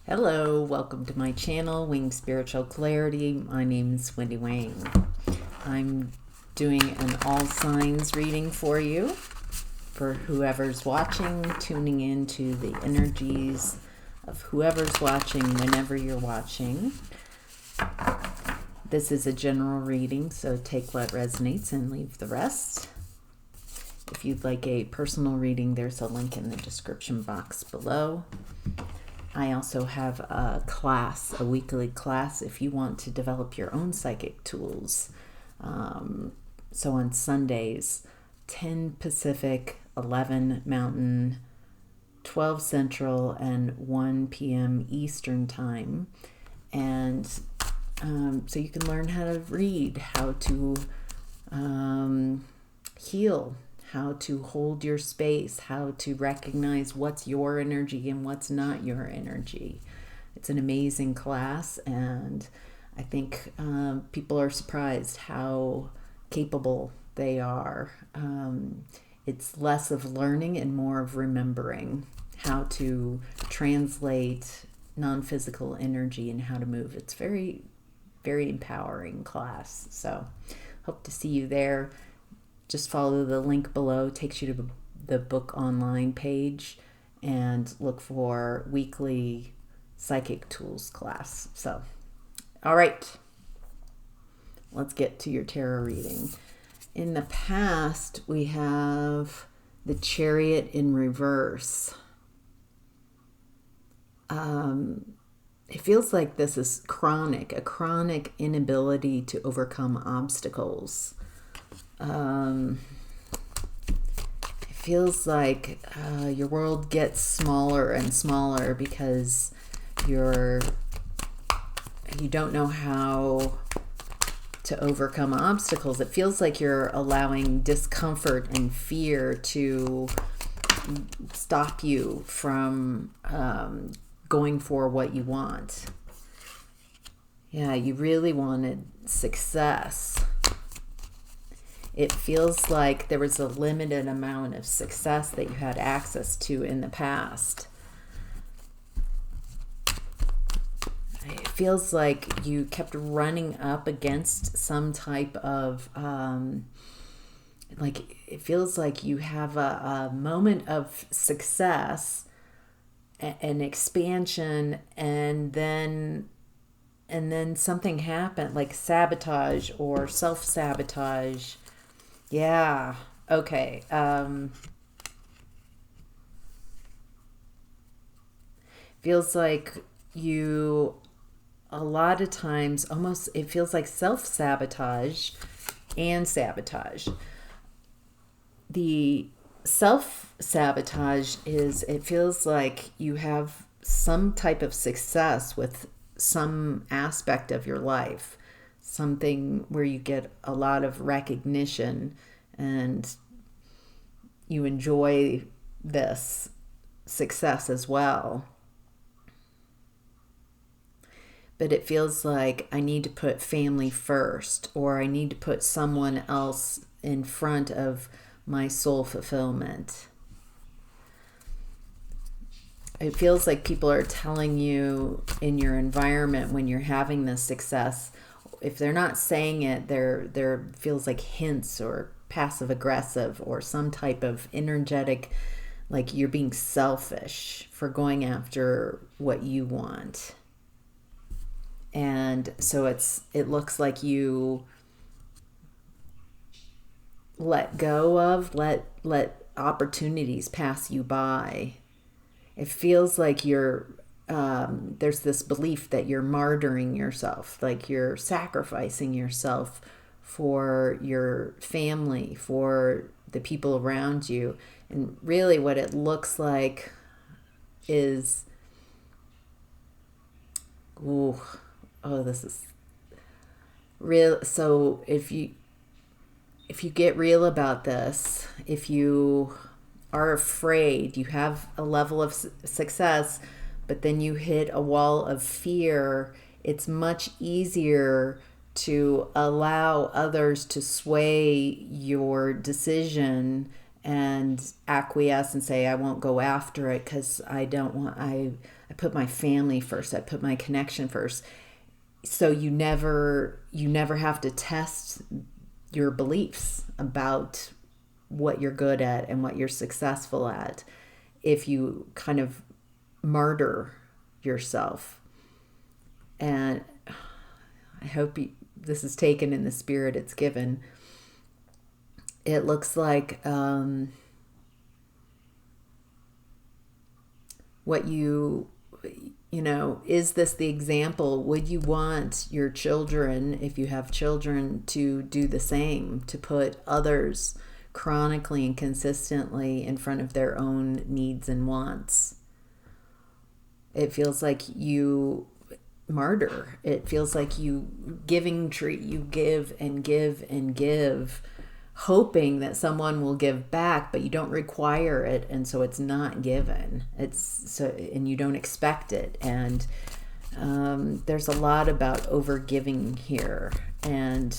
Hello, welcome to my channel, Wing Spiritual Clarity. My name is Wendy Wang. I'm doing an all signs reading for you, for whoever's watching, tuning into the energies of whoever's watching whenever you're watching. This is a general reading, so take what resonates and leave the rest. If you'd like a personal reading, there's a link in the description box below. I also have a class, a weekly class, if you want to develop your own psychic tools. So on Sundays, 10 Pacific, 11 Mountain, 12 Central, and 1 p.m. Eastern Time. And so you can learn how to read, how to heal, how to hold your space, how to recognize what's your energy and what's not your energy. It's an amazing class, and I think people are surprised how capable they are. It's less of learning and more of remembering how to translate non-physical energy and how to move. It's very, very empowering class. So hope to see you there. Just follow the link below, takes you to the book online page, and look for weekly psychic tools class. So, all right, let's get to your tarot reading. In the past, we have the Chariot in reverse. It feels like this is a chronic inability to overcome obstacles. It feels like your world gets smaller and smaller because you don't know how to overcome obstacles. It feels like you're allowing discomfort and fear to stop you from going for what you want. Yeah, you really wanted success. It feels like there was a limited amount of success that you had access to in the past. It feels like you kept running up against some type of, it feels like you have a moment of success, an expansion, and then something happened, like sabotage or self-sabotage. Yeah, okay. Feels like you, a lot of times, almost, it feels like self-sabotage and sabotage. The self-sabotage is, it feels like you have some type of success with some aspect of your life. Something where you get a lot of recognition and you enjoy this success as well. But it feels like I need to put family first, or I need to put someone else in front of my soul fulfillment. It feels like people are telling you in your environment when you're having this success, if they're not saying it, there feels like hints or passive aggressive or some type of energetic, like you're being selfish for going after what you want. And so it looks like you let go of, let opportunities pass you by. It feels like there's this belief that you're martyring yourself, like you're sacrificing yourself for your family, for the people around you. And really what it looks like is, this is real. So if you get real about this, if you are afraid, you have a level of success, but then you hit a wall of fear, it's much easier to allow others to sway your decision and acquiesce and say, I won't go after it because I don't want, I put my family first. I put my connection first. So you never have to test your beliefs about what you're good at and what you're successful at if you kind of martyr yourself. And I hope this is taken in the spirit it's given. It looks like is this the example? Would you want your children, if you have children, to do the same, to put others chronically and consistently in front of their own needs and wants? It feels like you martyr. It feels like you give and give and give, hoping that someone will give back, but you don't require it, and so it's not given. And you don't expect it. And there's a lot about overgiving here, and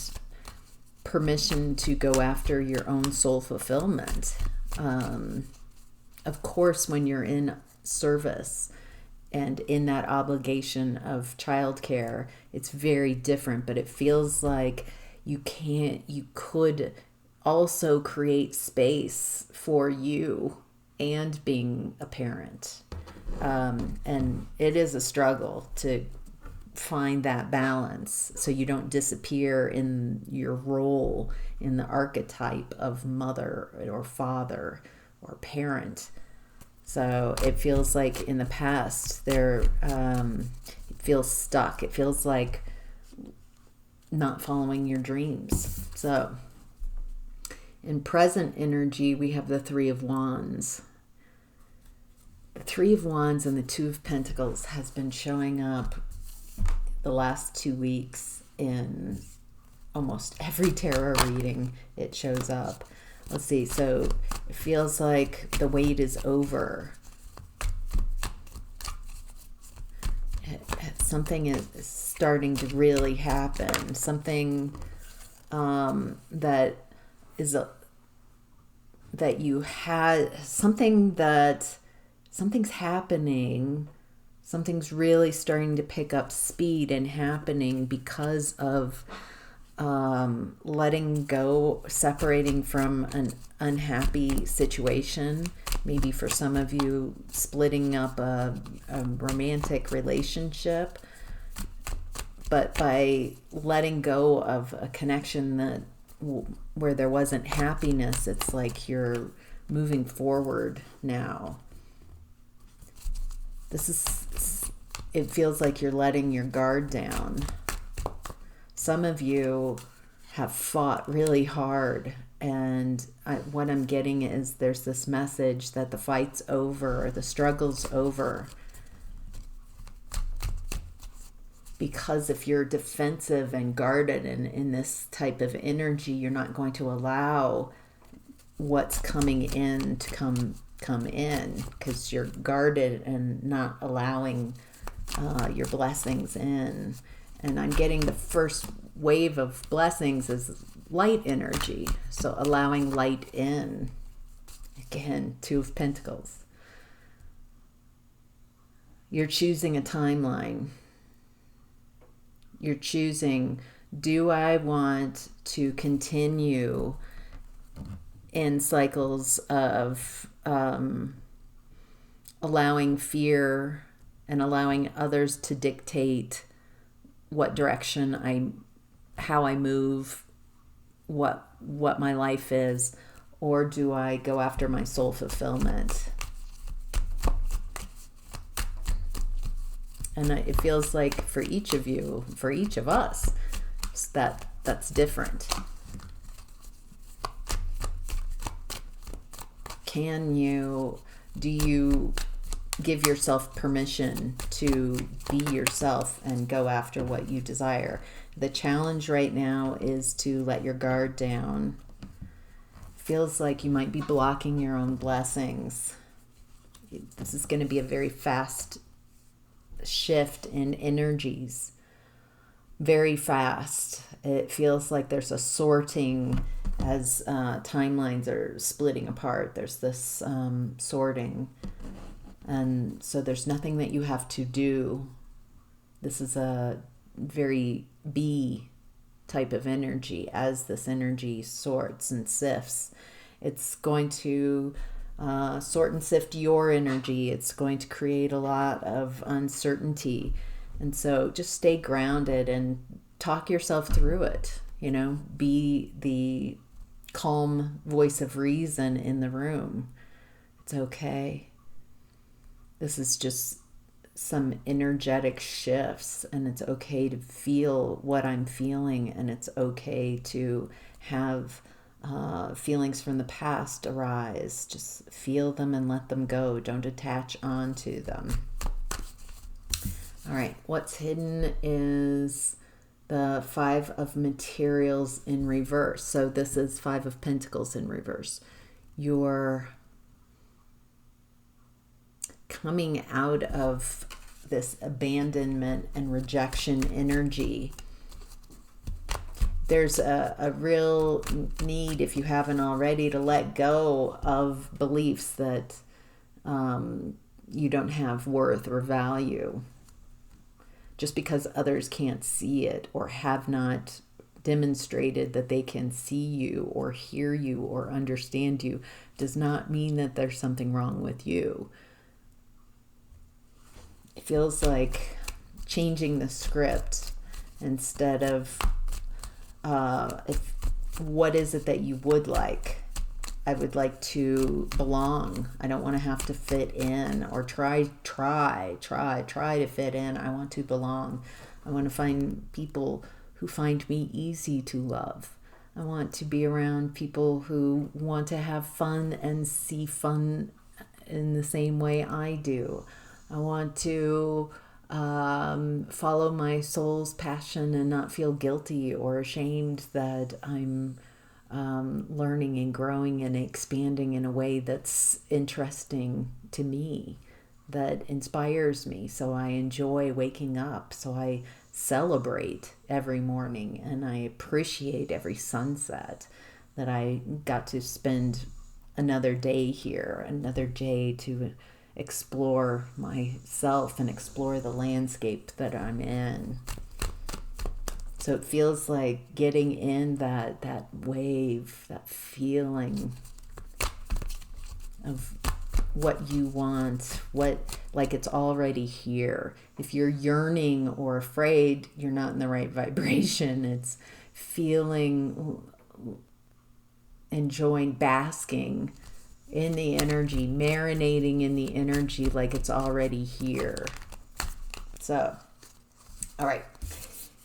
permission to go after your own soul fulfillment. Of course, when you're in service and in that obligation of childcare, it's very different, but it feels like you could also create space for you and being a parent. And it is a struggle to find that balance so you don't disappear in your role in the archetype of mother or father or parent. So it feels like in the past it feels stuck. It feels like not following your dreams. So in present energy, we have the Three of Wands. The Three of Wands and the Two of Pentacles has been showing up the last 2 weeks in almost every tarot reading. It shows up. Let's see. So it feels like the wait is over. Something is starting to really happen. Something that is that you had something's happening. Something's really starting to pick up speed and happening because of letting go, separating from an unhappy situation. Maybe for some of you, splitting up a romantic relationship. But by letting go of a connection where there wasn't happiness, it's like you're moving forward now. It feels like you're letting your guard down. Some of you have fought really hard, and what I'm getting is there's this message that the fight's over, or the struggle's over. Because if you're defensive and guarded in this type of energy, you're not going to allow what's coming in to come in, because you're guarded and not allowing your blessings in. And I'm getting the first wave of blessings is light energy. So allowing light in. Again, Two of Pentacles. You're choosing a timeline. You're choosing, do I want to continue in cycles of allowing fear and allowing others to dictate what direction how I move, what my life is, or do I go after my soul fulfillment? And it feels like for each of you, for each of us, that's different. Do you give yourself permission to be yourself and go after what you desire? The challenge right now is to let your guard down. Feels like you might be blocking your own blessings. This is going to be a very fast shift in energies. Very fast. It feels like there's a sorting as timelines are splitting apart. There's this sorting. And so there's nothing that you have to do. This is a very B type of energy. As this energy sorts and sifts, it's going to sort and sift your energy. It's going to create a lot of uncertainty. And so just stay grounded and talk yourself through it. Be the calm voice of reason in the room. It's okay. This is just some energetic shifts, and it's okay to feel what I'm feeling, and it's okay to have feelings from the past arise. Just feel them and let them go. Don't attach onto them. All right, what's hidden is the Five of Materials in reverse. So this is Five of Pentacles in reverse. You're coming out of this abandonment and rejection energy. There's a real need, if you haven't already, to let go of beliefs that you don't have worth or value. Just because others can't see it or have not demonstrated that they can see you or hear you or understand you does not mean that there's something wrong with you. It feels like changing the script instead of what is it that you would like? I would like to belong. I don't want to have to fit in or try to fit in. I want to belong. I want to find people who find me easy to love. I want to be around people who want to have fun and see fun in the same way I do. I want to follow my soul's passion and not feel guilty or ashamed that I'm learning and growing and expanding in a way that's interesting to me, that inspires me. So I enjoy waking up. So I celebrate every morning and I appreciate every sunset, that I got to spend another day here, another day to explore myself and explore the landscape that I'm in. So it feels like getting in that wave, that feeling of what you want, like it's already here. If you're yearning or afraid, you're not in the right vibration. It's feeling, enjoying, basking in the energy, marinating in the energy like it's already here. So, all right.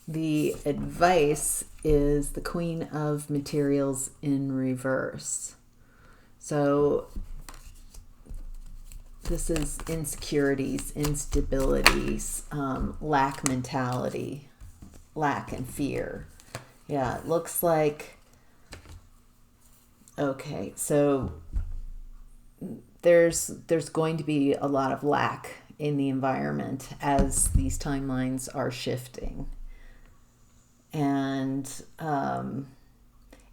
The advice is the Queen of Materials in reverse. So this is insecurities, instabilities, lack mentality, lack and fear. Yeah, it looks like, okay, so there's going to be a lot of lack in the environment as these timelines are shifting. And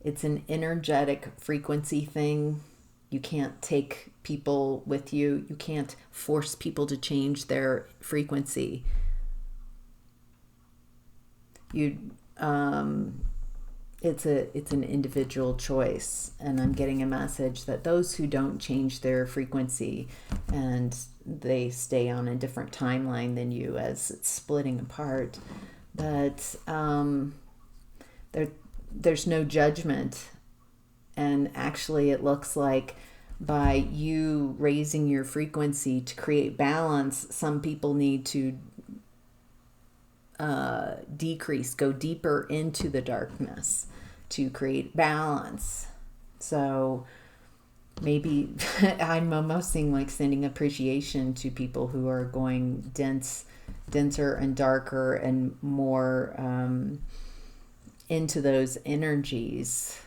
it's an energetic frequency thing. You can't take people with you. You can't force people to change their frequency. It's an individual choice, and I'm getting a message that those who don't change their frequency and they stay on a different timeline than you as it's splitting apart, that there's no judgment. And actually it looks like by you raising your frequency to create balance, some people need to decrease, go deeper into the darkness to create balance. So maybe I'm almost seeing like sending appreciation to people who are going denser and darker and more into those energies.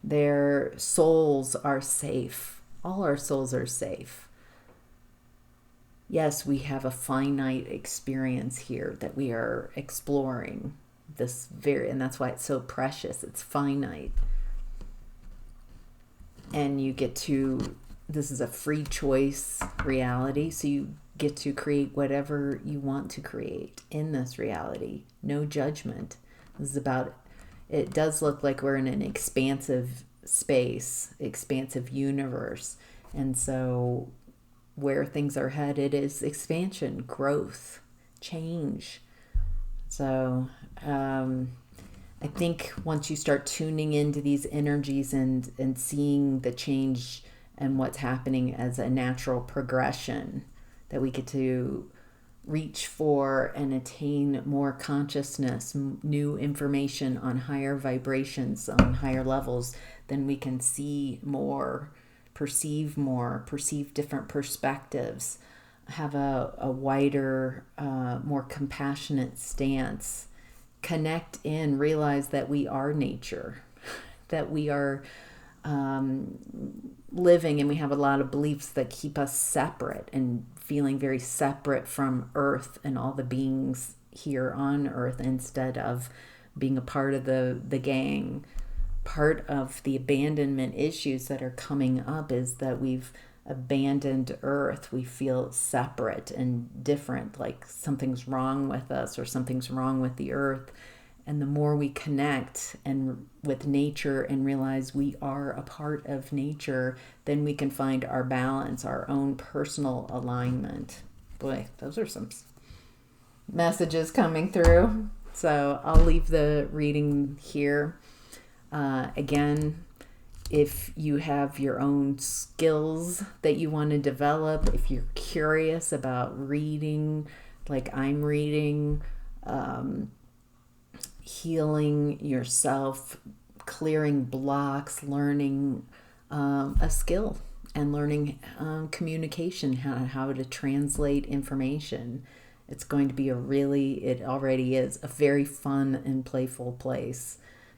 Their souls are safe. All our souls are safe. Yes, we have a finite experience here that we are exploring. And that's why it's so precious. It's finite. And you get to this is a free choice reality, so you get to create whatever you want to create in this reality. No judgment. This is about, it does look like we're in an expansive space, expansive universe. And so where things are headed is expansion, growth, change. So I think once you start tuning into these energies and seeing the change and what's happening as a natural progression, that we get to reach for and attain more consciousness, new information on higher vibrations, on higher levels, then we can see more, perceive different perspectives, have a wider, more compassionate stance, connect in, realize that we are nature, that we are living, and we have a lot of beliefs that keep us separate and feeling very separate from Earth and all the beings here on Earth, instead of being a part of the gang. Part of the abandonment issues that are coming up is that we've abandoned Earth. We feel separate and different, like something's wrong with us or something's wrong with the Earth. And the more we connect and with nature and realize we are a part of nature, then we can find our balance, our own personal alignment. Boy, those are some messages coming through. So I'll leave the reading here. Again, if you have your own skills that you want to develop, if you're curious about reading, like I'm reading, healing yourself, clearing blocks, learning a skill, and learning communication, how to translate information. It's going to be it already is, a very fun and playful place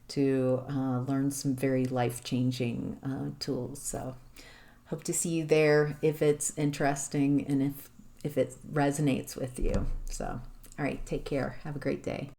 to learn some very life-changing tools. So hope to see you there if it's interesting and if it resonates with you. So, all right, take care. Have a great day.